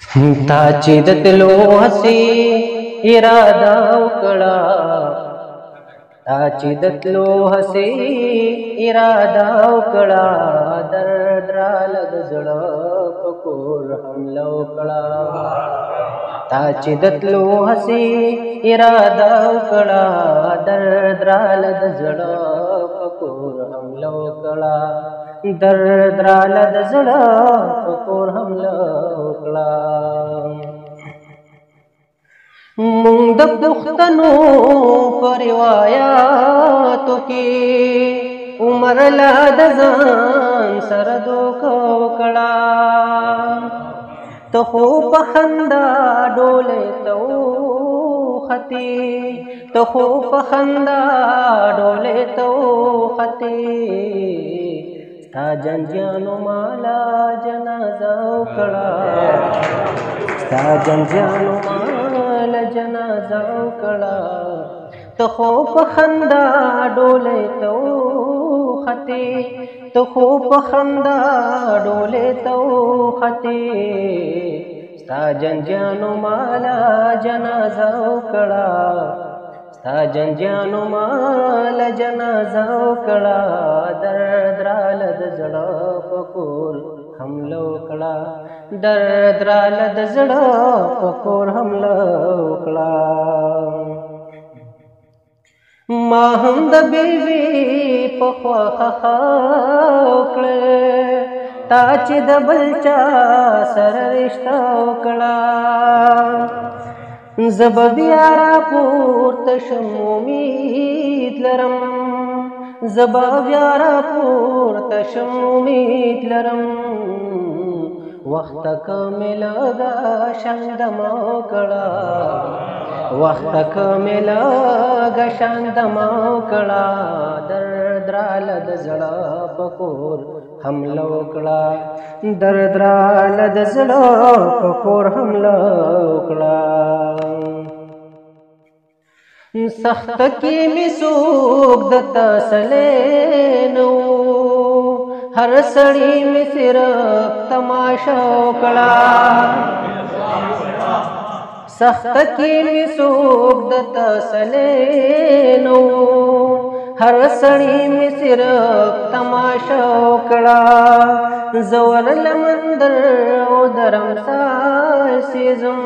تا چې د تلو هسې اراده وکړه، تا چې د تلو هسې اراده وکړه، درد راله د زړه په کور حمله وکړه. تا چې د تلو هسې اراده وکړه، درد راله د زړه په کور حمله وکړه، درد راله د زړه په کور حمله وکړه. مونږ د پښتنو په روایاتو کې عمر لا د ځان سره دوکه وکړه. ته خو په خندا ډولۍ ته وختې، ته خو په خندا ډولۍ ته وختې، ستا جنجانو مالا جنازه وکړه، ستا جنجانو مالا جنازه وکړه. ته خو په خندا ډولۍ ته وختې، ته خو په خندا ډولۍ ته وختې، ستا جنجانو مالا جنازه وکړه، ستا جنجانو مالا جنازه وکړه، درد راله د زړه په کور حمله وکړه، درد راله د زړه په کور حمله وکړه. ما هم د بیوی په خواخه وکړه، تا چې د بل چا سره رشته وکړه. زه به بیا راپورته شم امید لرم، زه به بیا راپورته شم امید لرم، وخت که لږه شاندمه وکړه، وخت که لږه شاندمه وکړه، درد راله د زړه په کور حمله وکړه، درد راله د زړه په کور حمله وکړه. سخت کې مې څوک د تسلی نه و، هر سړی مې صرف تماشا وکړه. سخت کې مې څوک د تسلی نه و، هر سړی مې صرف تماشا وکړه. زه ورلم اندر او درمسال سیزم،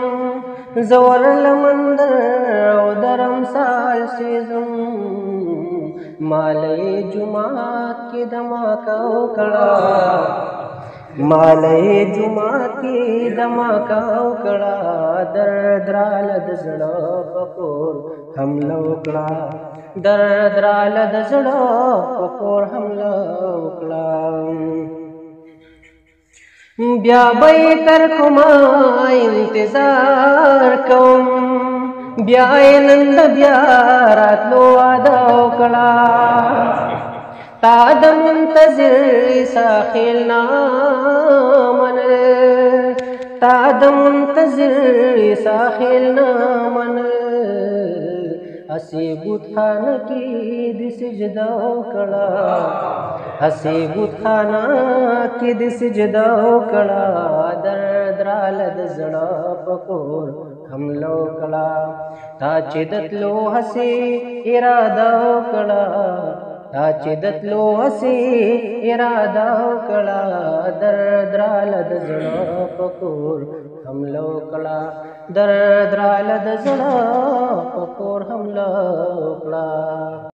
زه ورلم اندر او درمسال سیزم، مالی جماعت کې دماکه وکړه، مالی جماعت کې دماکه وکړه، درد راله د زړه په کور حمله وکړه، درد راله د زړه په کور حمله وکړه. بیا به تر کومه انتظار کوم، بیا یې نن د بیا راتلو وعده وکړه. تا د منتظر ساحل نه منل، تا د منتظر ساحل نه منل، هسې بتخانه کې د سجده وکړه، هسې بتخانه کې د سجده وکړه، درد راله د زړه په کور حمله وکړه. تا چې د تلو هسې اراده وکړه، تا چې د تلو هسې اراده وکړه، درد راله د زړه په کور حمله وکړه، درد راله د زړه په کور حمله وکړه.